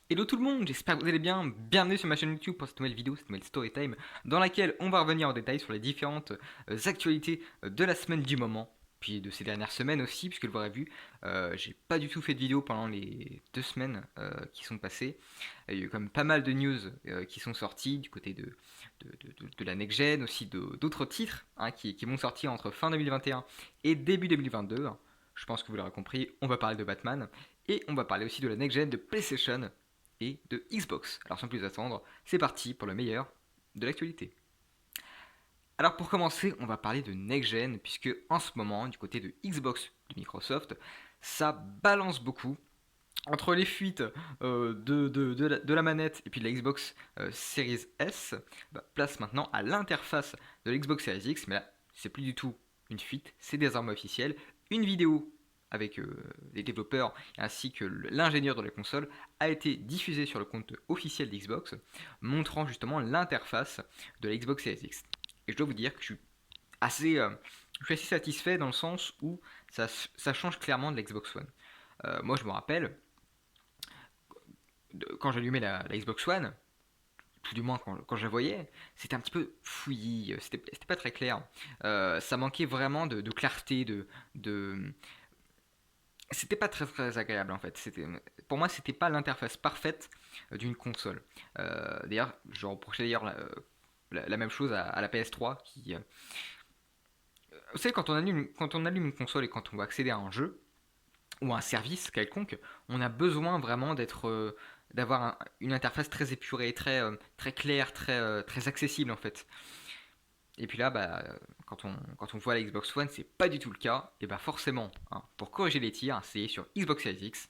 Hello tout le monde, j'espère que vous allez bien. Bienvenue sur ma chaîne YouTube pour cette nouvelle vidéo, cette nouvelle story time, dans laquelle on va revenir en détail sur les différentes actualités de la semaine du moment, puis de ces dernières semaines aussi, puisque vous l'aurez vu, j'ai pas du tout fait de vidéo pendant les 2 semaines qui sont passées. Il y a eu quand même pas mal de news qui sont sorties du côté de la next gen, aussi d'autres titres hein, qui vont sortir entre fin 2021 et début 2022. Je pense que vous l'aurez compris, on va parler de Batman. Et on va parler aussi de la next gen de PlayStation et de Xbox. Alors sans plus attendre, c'est parti pour le meilleur de l'actualité. Alors pour commencer, on va parler de next gen, puisque en ce moment, du côté de Xbox de Microsoft, ça balance beaucoup. Entre les fuites de la manette et puis de la Xbox Series S, bah, place maintenant à l'interface de la Xbox Series X, mais là, c'est plus du tout une fuite, c'est désormais officiel. Une vidéo avec les développeurs ainsi que l'ingénieur de la console a été diffusée sur le compte officiel d'Xbox, montrant justement l'interface de la Xbox Series X. Et je dois vous dire que assez, je suis assez satisfait dans le sens où ça change clairement de la Xbox One. Moi, je me rappelle, quand j'allumais la Xbox One, tout du moins quand je la voyais, c'était un petit peu fouillis, c'était pas très clair. Ça manquait vraiment de clarté, de, c'était pas très très agréable en fait. Pour moi, c'était pas l'interface parfaite d'une console. D'ailleurs, je reprochais d'ailleurs la même chose à la PS3 vous savez, quand on allume une console et quand on va accéder à un jeu ou à un service quelconque, on a besoin vraiment d'avoir une interface très épurée, très claire, très accessible en fait. Et puis là, bah, quand on voit la Xbox One, c'est pas du tout le cas. Et bah forcément, hein, pour corriger les tirs, c'est sur Xbox Series X.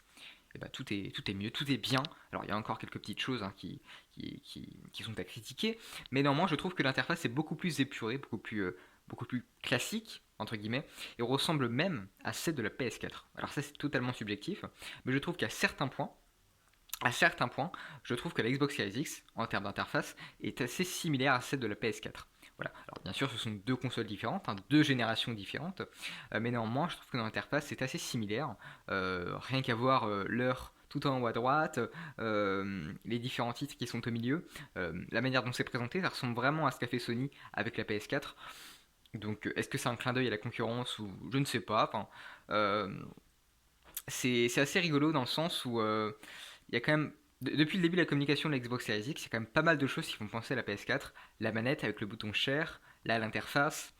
Et bah tout est mieux, tout est bien. Alors il y a encore quelques petites choses hein, qui sont à critiquer, mais néanmoins je trouve que l'interface est beaucoup plus épurée, beaucoup plus classique entre guillemets, et ressemble même à celle de la PS4. Alors ça c'est totalement subjectif, mais je trouve à certains points, je trouve que la Xbox Series X, en termes d'interface, est assez similaire à celle de la PS4. Voilà. Alors bien sûr, ce sont deux consoles différentes, hein, deux générations différentes, mais néanmoins, je trouve que dans l'interface, c'est assez similaire. Rien qu'à voir l'heure tout en haut à droite, les différents titres qui sont au milieu, la manière dont c'est présenté, ça ressemble vraiment à ce qu'a fait Sony avec la PS4. Donc, est-ce que c'est un clin d'œil à la concurrence ou je ne sais pas. Enfin, euh, c'est assez rigolo dans le sens où il y a quand même, depuis le début de la communication de la Xbox Series X, il y a quand même pas mal de choses qui font penser à la PS4. La manette avec le bouton share, là l'interface.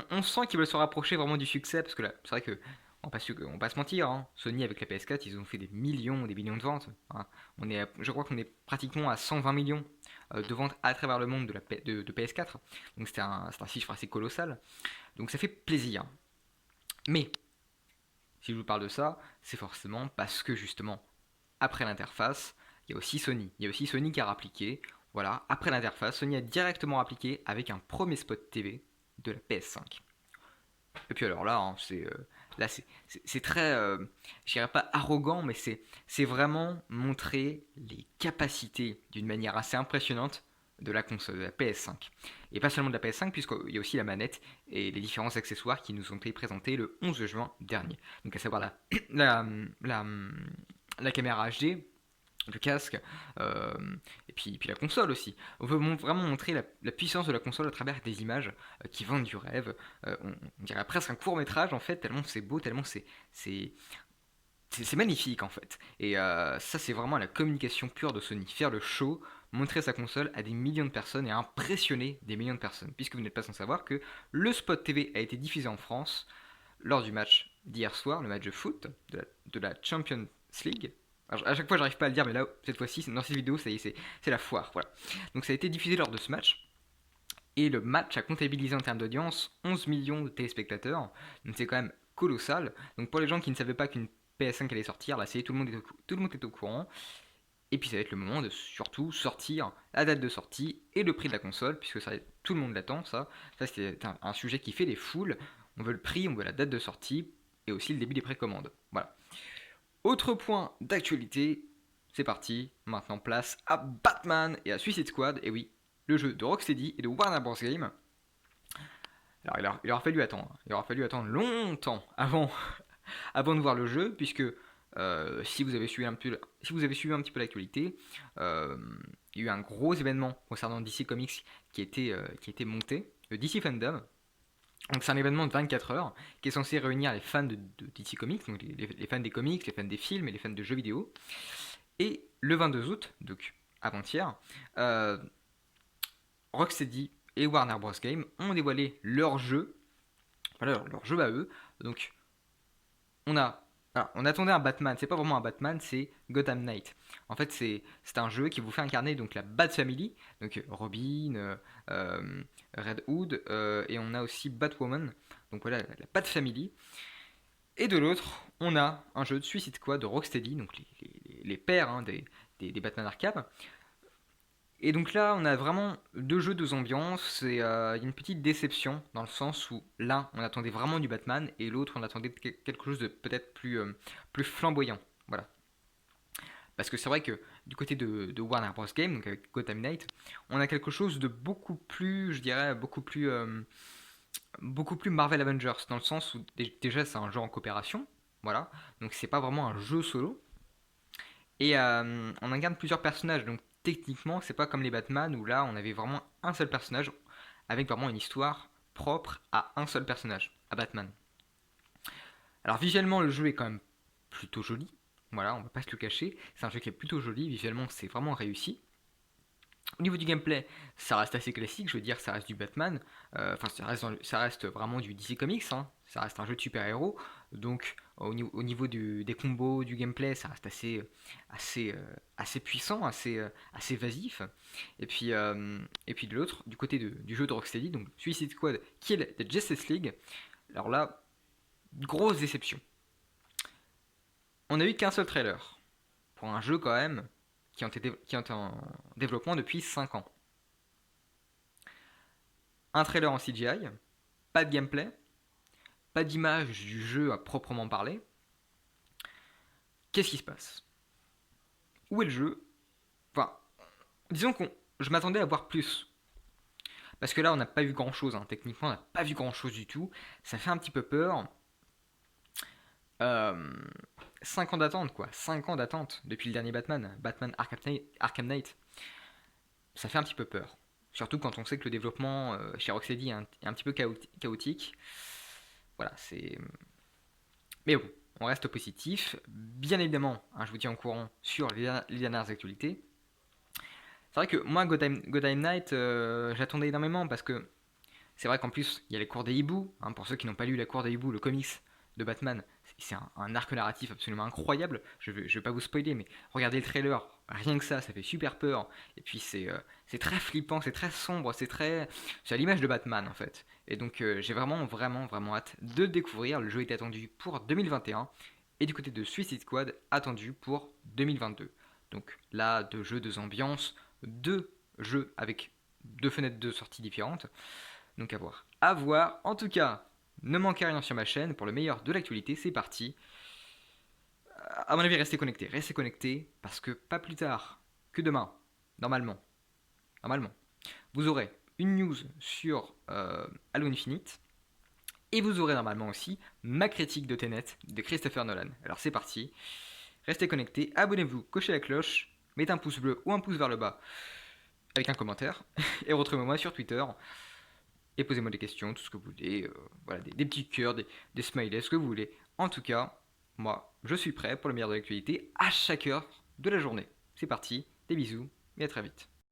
On sent qu'ils veulent se rapprocher vraiment du succès parce que là, c'est vrai que on va pas se mentir, hein, Sony avec la PS4, ils ont fait des millions de ventes. Hein. Je crois qu'on est pratiquement à 120 millions de ventes à travers le monde de PS4. Donc c'est un chiffre assez colossal. Donc ça fait plaisir. Mais si je vous parle de ça, c'est forcément parce que justement, après l'interface, il y a aussi Sony. Il y a aussi Sony qui a rappliqué. Voilà, après l'interface, Sony a directement appliqué avec un premier spot TV de la PS5. Et puis alors là, hein, c'est très, je dirais pas arrogant, mais c'est vraiment montrer les capacités d'une manière assez impressionnante de la console, de la PS5. Et pas seulement de la PS5, puisqu'il y a aussi la manette et les différents accessoires qui nous ont été présentés le 11 juin dernier. Donc à savoir la, la, la caméra HD, le casque, euh, et puis la console aussi. On veut vraiment montrer la puissance de la console à travers des images qui vendent du rêve. On dirait presque un court métrage en fait, tellement c'est beau, tellement c'est, c'est magnifique en fait. Et ça c'est vraiment la communication pure de Sony. Faire le show, montrer sa console à des millions de personnes et impressionner des millions de personnes. Puisque vous n'êtes pas sans savoir que le spot TV a été diffusé en France lors du match d'hier soir, le match de foot de la Champions League. Alors, à chaque fois, j'arrive pas à le dire, mais là, cette fois-ci, dans cette vidéo, ça y est, c'est la foire. Voilà. Donc, ça a été diffusé lors de ce match. Et le match a comptabilisé en termes d'audience 11 millions de téléspectateurs. Donc, c'est quand même colossal. Donc, pour les gens qui ne savaient pas qu'une PS5 allait sortir, là, tout le monde est au courant. Et puis, ça va être le moment de surtout sortir la date de sortie et le prix de la console, puisque ça, tout le monde l'attend, ça. Ça, c'est un sujet qui fait les foules. On veut le prix, on veut la date de sortie et aussi le début des précommandes. Voilà. Autre point d'actualité, c'est parti, maintenant place à Batman et à Suicide Squad, et oui, le jeu de Rocksteady et de Warner Bros. Game. Alors il aura fallu attendre longtemps avant de voir le jeu, puisque Si vous avez suivi si vous avez suivi un petit peu l'actualité, euh, il y a eu un gros événement concernant DC Comics qui a été monté, le DC Fandom. Donc c'est un événement de 24 heures qui est censé réunir les fans de DC Comics, donc les fans des comics, les fans des films et les fans de jeux vidéo. Et le 22 août, donc avant-hier, euh, Rocksteady et Warner Bros. Games ont dévoilé leur jeu, voilà, leur jeu à eux. Donc on a, on attendait un Batman, c'est pas vraiment un Batman, c'est Gotham Knight. En fait, c'est un jeu qui vous fait incarner donc la Bat Family, donc Robin, Red Hood, et on a aussi Batwoman. Donc voilà, la Bat Family. Et de l'autre, on a un jeu de Suicide Squad de Rocksteady, donc les pères hein, des Batman Arkham. Et donc là, on a vraiment deux jeux, deux ambiances, et il y a une petite déception, dans le sens où l'un, on attendait vraiment du Batman, et l'autre, on attendait quelque chose de peut-être plus flamboyant. Voilà. Parce que c'est vrai que du côté de Warner Bros. Games, donc avec Gotham Knight, on a quelque chose de beaucoup plus, je dirais, beaucoup plus Marvel Avengers, dans le sens où déjà c'est un jeu en coopération, voilà, donc c'est pas vraiment un jeu solo, et on incarne plusieurs personnages, donc techniquement c'est pas comme les Batman où là on avait vraiment un seul personnage, avec vraiment une histoire propre à un seul personnage, à Batman. Alors visuellement le jeu est quand même plutôt joli, voilà, on va pas se le cacher, c'est un jeu qui est plutôt joli, visuellement c'est vraiment réussi. Au niveau du gameplay, ça reste assez classique, je veux dire, ça reste du Batman, enfin ça reste vraiment du DC Comics, hein. Ça reste un jeu de super-héros, donc au niveau des combos, du gameplay, ça reste assez puissant, assez évasif. Et puis de l'autre, du côté du jeu de Rocksteady, donc Suicide Squad Kill the Justice League, alors là, grosse déception. On n'a eu qu'un seul trailer, pour un jeu quand même, qui est en développement depuis 5 ans. Un trailer en CGI, pas de gameplay, pas d'image du jeu à proprement parler. Qu'est-ce qui se passe? Où est le jeu? Enfin, disons que je m'attendais à voir plus. Parce que là, on n'a pas vu grand chose, hein. Techniquement, on n'a pas vu grand chose du tout. Ça fait un petit peu peur. 5 ans d'attente, quoi. 5 ans d'attente depuis le dernier Batman, Batman Arkham Knight. Ça fait un petit peu peur. Surtout quand on sait que le développement chez Rocksteady est un petit peu chaotique. Voilà, c'est. Mais bon, on reste positif. Bien évidemment, hein, je vous tiens au courant sur les dernières actualités. C'est vrai que moi, Gotham Knight, j'attendais énormément parce que c'est vrai qu'en plus, il y a les cours des hiboux. Hein, pour ceux qui n'ont pas lu la cour des hiboux, le comics de Batman, c'est un arc narratif absolument incroyable. Je vais pas vous spoiler, mais regardez le trailer, rien que ça fait super peur. Et puis c'est très flippant, c'est très sombre, c'est à l'image de Batman en fait. Et donc j'ai vraiment hâte de le découvrir. Le jeu est attendu pour 2021 et du côté de Suicide Squad attendu pour 2022. Donc là, deux jeux, deux ambiances, deux jeux avec deux fenêtres de sortie différentes. Donc à voir. À voir. En tout cas, ne manquez rien sur ma chaîne. Pour le meilleur de l'actualité, c'est parti. À mon avis, restez connectés, parce que pas plus tard que demain, normalement, vous aurez une news sur Halo Infinite, et vous aurez normalement aussi ma critique de Tenet de Christopher Nolan. Alors c'est parti, restez connectés, abonnez-vous, cochez la cloche, mettez un pouce bleu ou un pouce vers le bas avec un commentaire, et retrouvez-moi sur Twitter, et posez-moi des questions, tout ce que vous voulez, voilà, des petits cœurs, des smileys, ce que vous voulez. En tout cas, moi, je suis prêt pour le meilleur de l'actualité à chaque heure de la journée. C'est parti, des bisous, et à très vite.